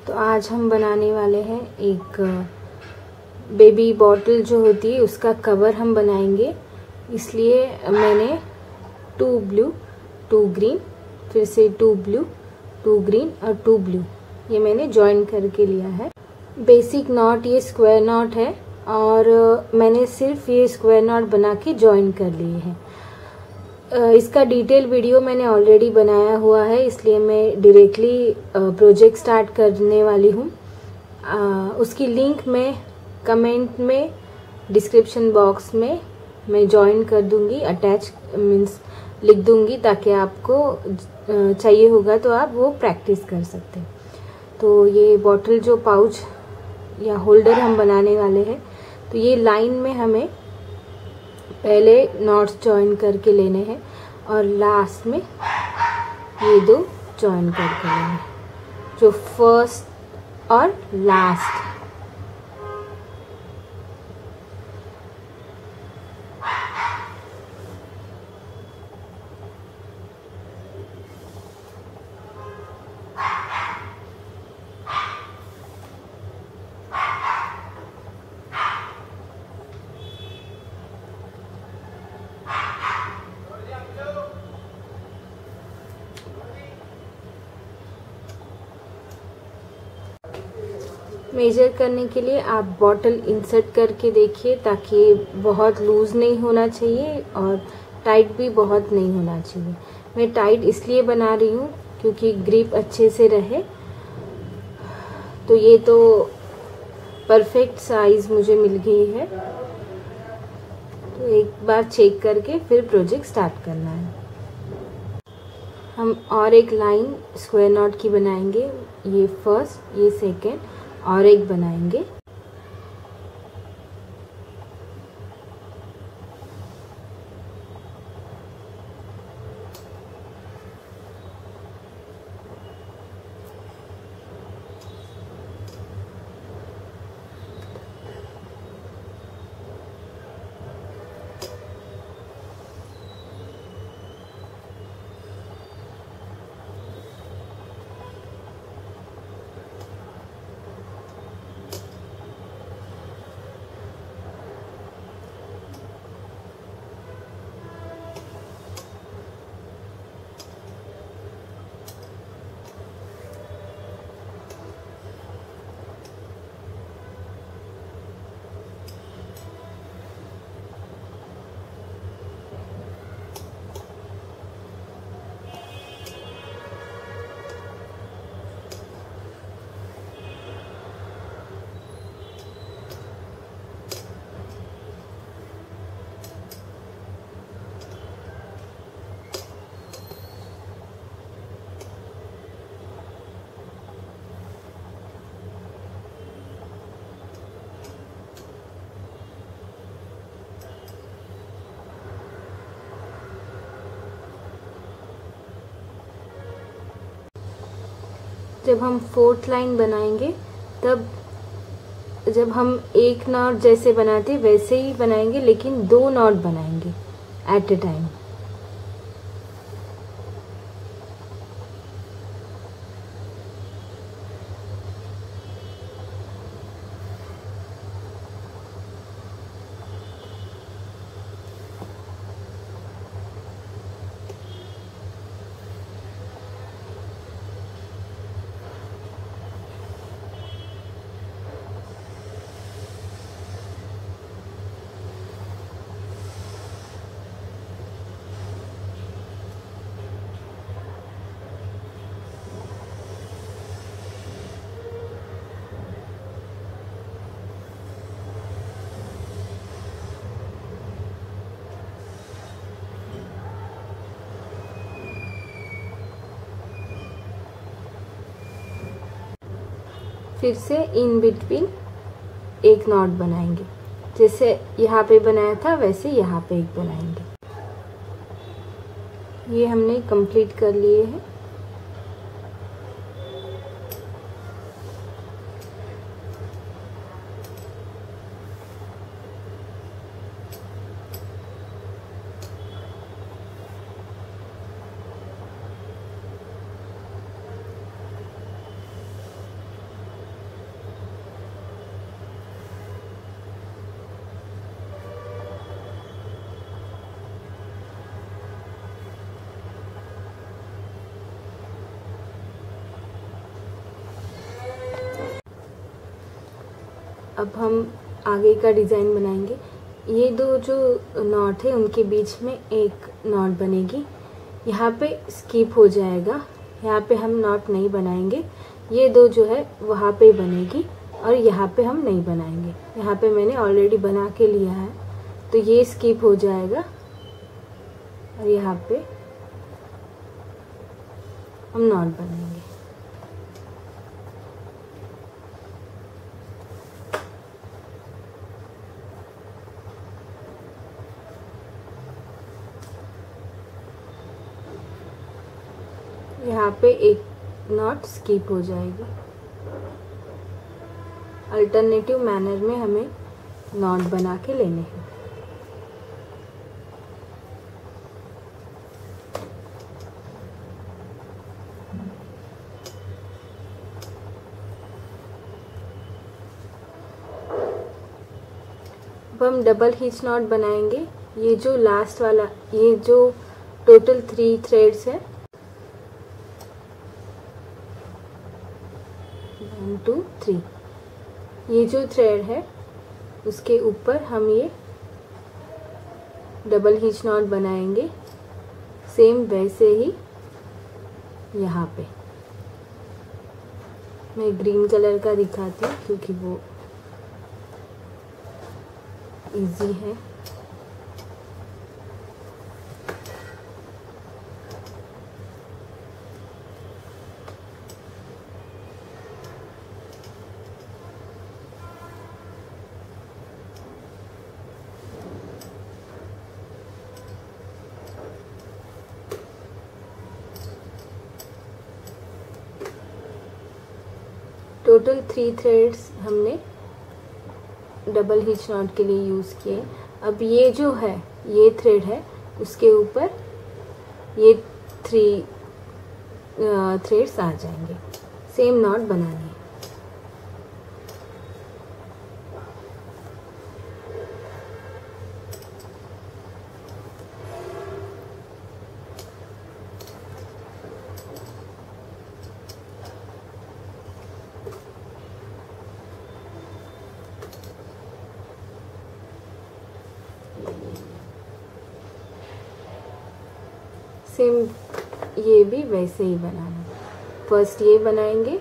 तो आज हम बनाने वाले हैं एक बेबी बॉटल जो होती है उसका कवर हम बनाएंगे। इसलिए मैंने 2 ब्लू 2 ग्रीन, फिर से 2 ब्लू 2 ग्रीन और 2 ब्लू ये मैंने जॉइन करके लिया है। बेसिक नॉट ये स्क्वायर नॉट है और मैंने सिर्फ ये स्क्वायर नॉट बना के जॉइन कर लिए हैं। इसका डिटेल वीडियो मैंने ऑलरेडी बनाया हुआ है, इसलिए मैं डायरेक्टली प्रोजेक्ट स्टार्ट करने वाली हूँ। उसकी लिंक मैं कमेंट में डिस्क्रिप्शन बॉक्स में मैं जॉइन कर दूंगी, अटैच मीन्स लिख दूंगी, ताकि आपको चाहिए होगा तो आप वो प्रैक्टिस कर सकते हैं। तो ये बॉटल जो पाउच या होल्डर हम बनाने वाले हैं, तो ये लाइन में हमें पहले नॉट्स जॉइन करके लेने हैं और लास्ट में ये 2 जॉइन करके लेने हैं, जो फर्स्ट और लास्ट। मेजर करने के लिए आप बॉटल इंसर्ट करके देखिए, ताकि बहुत लूज़ नहीं होना चाहिए और टाइट भी बहुत नहीं होना चाहिए। मैं टाइट इसलिए बना रही हूँ क्योंकि ग्रिप अच्छे से रहे। तो ये तो परफेक्ट साइज़ मुझे मिल गई है। तो एक बार चेक करके फिर प्रोजेक्ट स्टार्ट करना है। हम और एक लाइन स्क्वायर नॉट की बनाएंगे, ये फर्स्ट ये सेकेंड और एक बनाएंगे। जब हम 4th लाइन बनाएंगे, तब जब हम एक नॉट जैसे बनाते वैसे ही बनाएंगे, लेकिन 2 नॉट बनाएंगे एट ए टाइम। फिर से इन बिटवीन एक नॉट बनाएंगे, जैसे यहाँ पे बनाया था वैसे यहाँ पे एक बनाएंगे। ये हमने कंप्लीट कर लिए हैं। अब हम आगे का डिज़ाइन बनाएंगे। ये दो जो नॉट है उनके बीच में एक नॉट बनेगी, यहाँ पे स्किप हो जाएगा, यहाँ पे हम नॉट नहीं बनाएंगे। ये दो जो है वहाँ पे बनेगी और यहाँ पे हम नहीं बनाएंगे। यहाँ पे मैंने ऑलरेडी बना के लिया है, तो ये स्किप हो जाएगा और यहाँ पे हम नॉट बनाएंगे। यहाँ पे एक नॉट स्किप हो जाएगी। अल्टरनेटिव मैनर में हमें नॉट बना के लेने हैं। अब हम डबल हिच नॉट बनाएंगे। ये जो लास्ट वाला, ये जो टोटल 3 थ्रेड्स है, 1 2 3, ये जो थ्रेड है उसके ऊपर हम ये डबल हिच नॉट बनाएंगे। सेम वैसे ही यहाँ पे मैं ग्रीन कलर का दिखाती हूँ क्योंकि वो इजी है। टोटल 3 थ्रेड्स हमने डबल हिच नॉट के लिए यूज़ किए। अब ये जो है, ये थ्रेड है, उसके ऊपर ये 3 थ्रेड्स आ जाएंगे। सेम नॉट बनानी है। सेम ये भी वैसे ही बनाना। फर्स्ट ये बनाएंगे,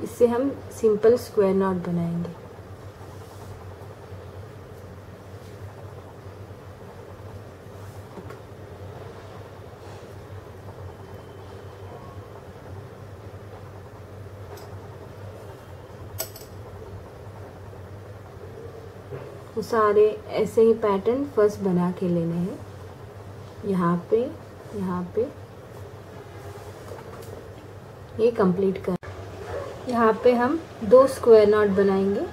इससे हम सिंपल स्क्वायर नॉट बनाएंगे। तो सारे ऐसे ही पैटर्न फर्स्ट बना के लेने हैं। यहाँ पे ये कंप्लीट कर। यहाँ पे हम 2 स्क्वायर नॉट बनाएंगे।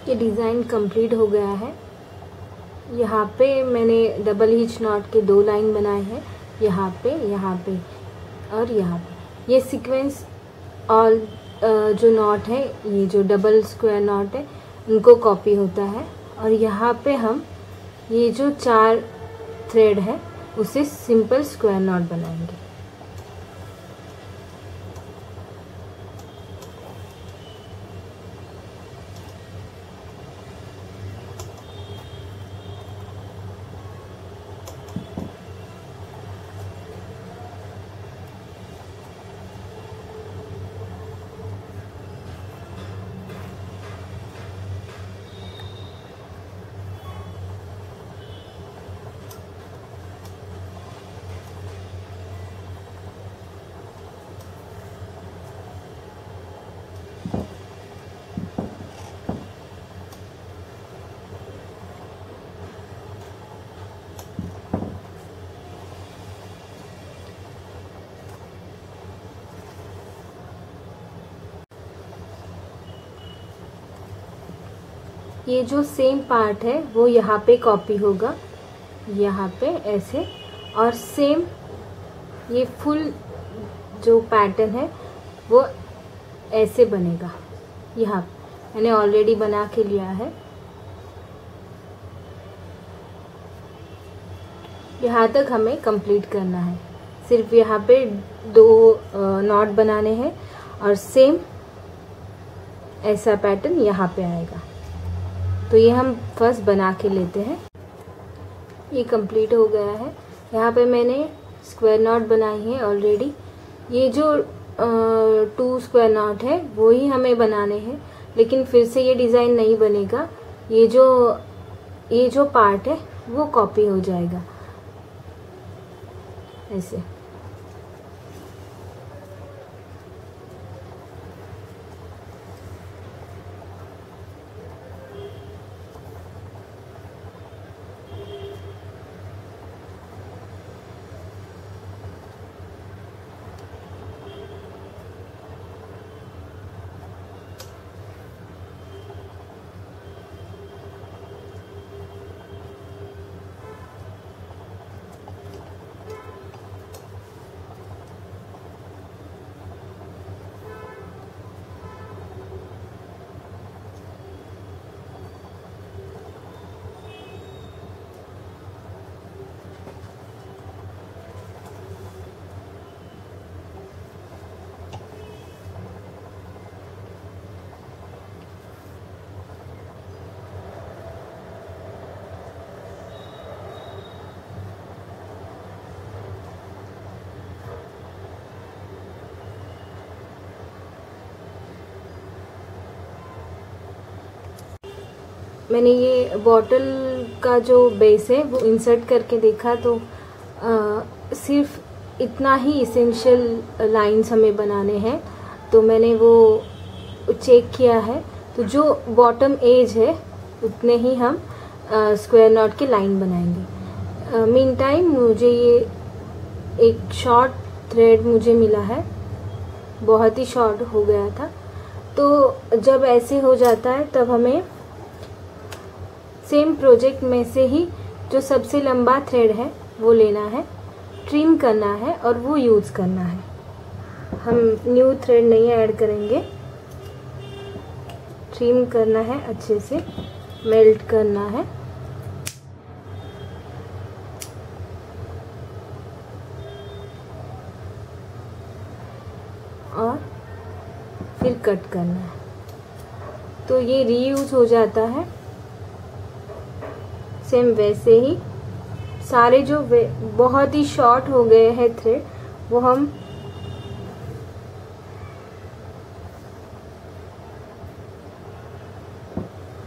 ये डिज़ाइन कंप्लीट हो गया है। यहाँ पे मैंने डबल हिच नॉट के 2 लाइन बनाए हैं, यहाँ पे और यहाँ पे। ये सीक्वेंस ऑल जो नॉट है, ये जो डबल स्क्वायर नॉट है, उनको कॉपी होता है। और यहाँ पे हम ये जो 4 थ्रेड है उसे सिंपल स्क्वायर नॉट बनाएंगे। ये जो सेम पार्ट है वो यहाँ पे कॉपी होगा, यहाँ पे ऐसे। और सेम ये फुल जो पैटर्न है वो ऐसे बनेगा। यहाँ मैंने ऑलरेडी बना के लिया है। यहाँ तक हमें कंप्लीट करना है। सिर्फ यहाँ पे 2 नॉट बनाने हैं और सेम ऐसा पैटर्न यहाँ पे आएगा। तो ये हम फर्स्ट बना के लेते हैं। ये कंप्लीट हो गया है। यहाँ पे मैंने स्क्वायर नॉट बनाई है ऑलरेडी। ये जो 2 स्क्वायर नॉट है वो ही हमें बनाने हैं, लेकिन फिर से ये डिज़ाइन नहीं बनेगा। ये जो पार्ट है वो कॉपी हो जाएगा ऐसे। मैंने ये बॉटल का जो बेस है वो इंसर्ट करके देखा तो सिर्फ इतना ही इसेंशियल लाइंस हमें बनाने हैं, तो मैंने वो चेक किया है। तो जो बॉटम एज है उतने ही हम स्क्वायर नॉट के लाइन बनाएंगे। मीन टाइम मुझे ये एक शॉर्ट थ्रेड मुझे मिला है, बहुत ही शॉर्ट हो गया था। तो जब ऐसे हो जाता है तब हमें सेम प्रोजेक्ट में से ही जो सबसे लंबा थ्रेड है वो लेना है, ट्रिम करना है और वो यूज़ करना है। हम न्यू थ्रेड नहीं ऐड करेंगे, ट्रिम करना है, अच्छे से मेल्ट करना है और फिर कट करना है। तो ये रीयूज हो जाता है। सेम वैसे ही सारे जो बहुत ही शॉर्ट हो गए हैं थ्रेड वो हम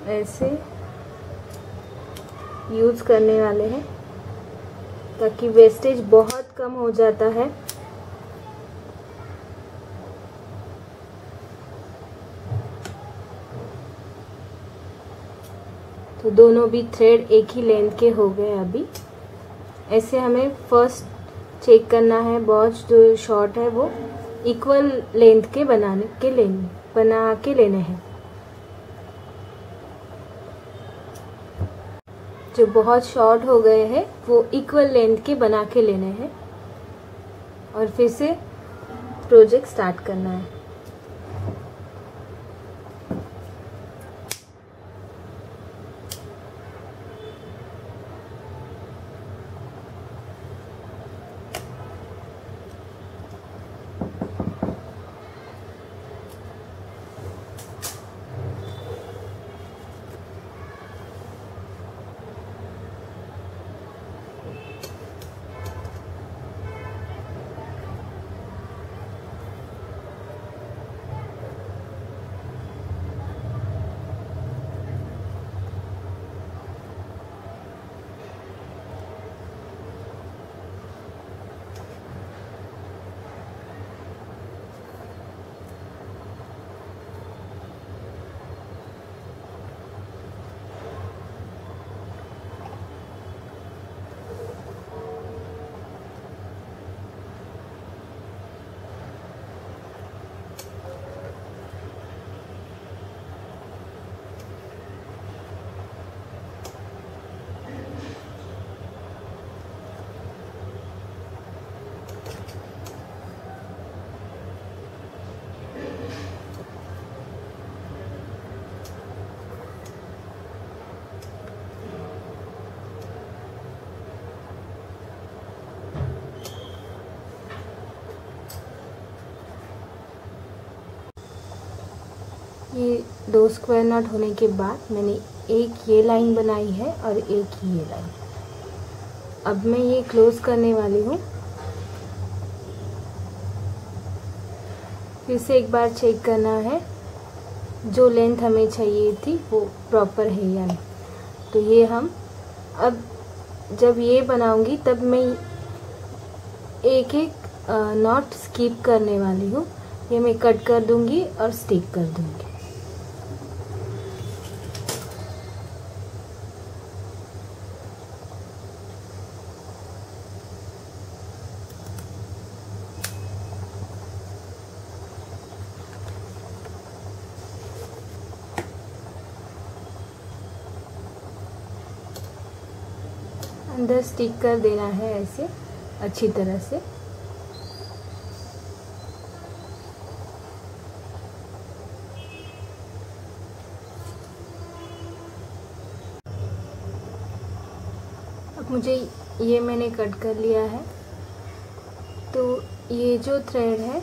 ऐसे यूज़ करने वाले हैं ताकि वेस्टेज बहुत कम हो जाता है। तो दोनों भी थ्रेड एक ही लेंथ के हो गए अभी। ऐसे हमें फर्स्ट चेक करना है, बहुत जो शॉर्ट है वो इक्वल लेंथ के बना के लेने हैं। जो बहुत शॉर्ट हो गए हैं वो इक्वल लेंथ के बना के लेने हैं और फिर से प्रोजेक्ट स्टार्ट करना है। ये 2 स्क्वायर नॉट होने के बाद मैंने एक ये लाइन बनाई है और एक ये लाइन। अब मैं ये क्लोज करने वाली हूँ। फिर से एक बार चेक करना है जो लेंथ हमें चाहिए थी वो प्रॉपर है या नहीं। तो ये हम अब जब ये बनाऊंगी तब मैं एक एक नॉट स्किप करने वाली हूँ। ये मैं कट कर दूंगी और स्टिक कर दूंगी। अंदर स्टिक कर देना है ऐसे अच्छी तरह से। अब मुझे ये मैंने कट कर लिया है, तो ये जो थ्रेड है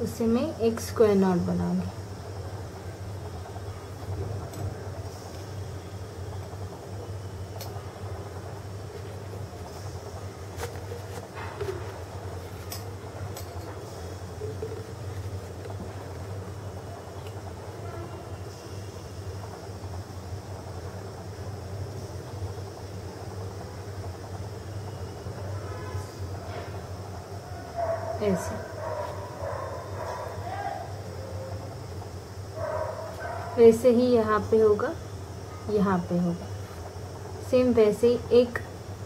उससे मैं एक स्क्वायर नॉट बनाऊंगी। ऐसे वैसे ही यहाँ पे होगा, यहाँ पे होगा सेम वैसे ही। एक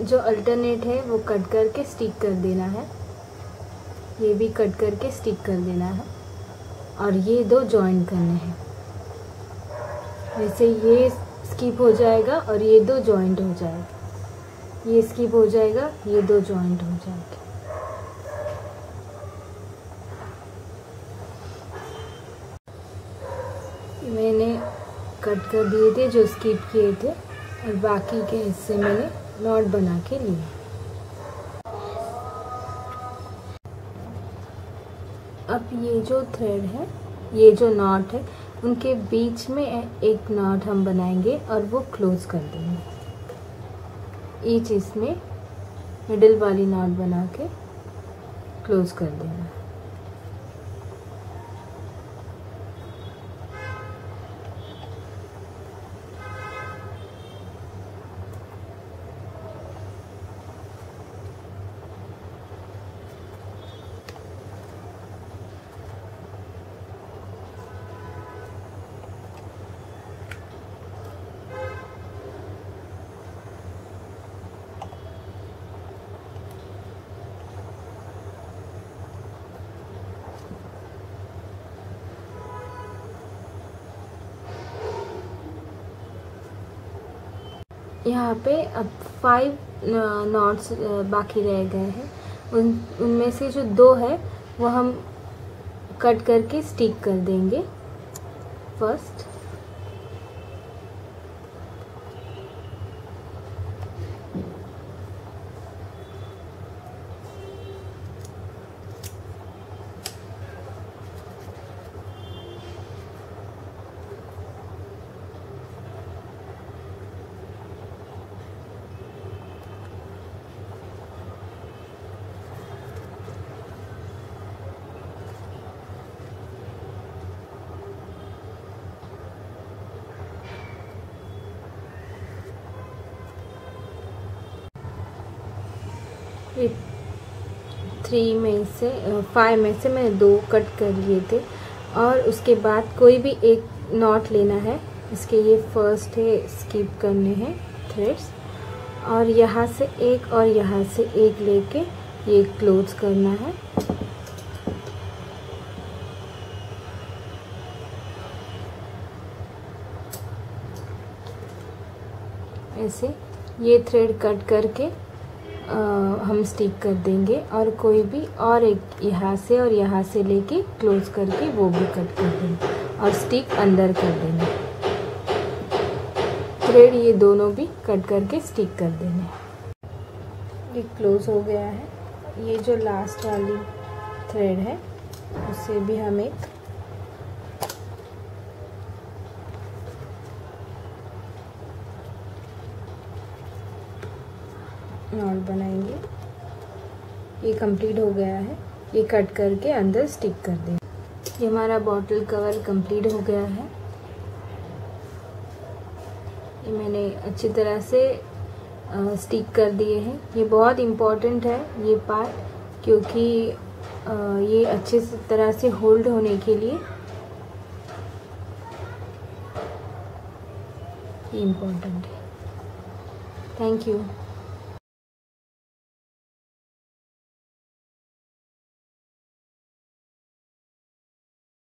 जो अल्टरनेट है वो कट करके स्टिक कर देना है, ये भी कट करके स्टिक कर देना है और ये दो जॉइन करने हैं। वैसे ये स्किप हो जाएगा और ये दो जॉइंट हो जाएगा, ये स्किप हो जाएगा, ये दो जॉइंट हो जाएगा। मैंने कट कर दिए थे जो स्किप किए थे और बाकी के हिस्से मैंने नॉट बना के लिए। अब ये जो थ्रेड है, ये जो नॉट है, उनके बीच में एक नॉट हम बनाएंगे और वो क्लोज कर देंगे। ईच इसमें मिडिल वाली नॉट बना के क्लोज कर देना। यहाँ पे अब 5 नॉट्स बाकी रह गए हैं। उनमें से जो 2 है वो हम कट करके स्टिक कर देंगे फर्स्ट। ये 3 में से 5 में से मैंने 2 कट कर लिए थे और उसके बाद कोई भी एक नॉट लेना है। इसके ये फर्स्ट है, स्किप करने हैं थ्रेड्स और यहाँ से एक और यहाँ से एक लेके ये क्लोज करना है। ऐसे ये थ्रेड कट करके हम स्टिक कर देंगे और कोई भी और एक यहाँ से और यहाँ से लेके क्लोज करके वो भी कट कर देंगे और स्टिक अंदर कर देंगे। थ्रेड ये दोनों भी कट करके स्टिक कर देंगे। ये क्लोज हो गया है। ये जो लास्ट वाली थ्रेड है उससे भी हम एक नॉट बनाएंगे। ये कंप्लीट हो गया है। ये कट करके अंदर स्टिक कर दें। ये हमारा बॉटल कवर कंप्लीट हो गया है। ये मैंने अच्छी तरह से स्टिक कर दिए हैं। ये बहुत इम्पोर्टेंट है ये पार्ट, क्योंकि ये अच्छे तरह से होल्ड होने के लिए इम्पोर्टेंट है। Thank you.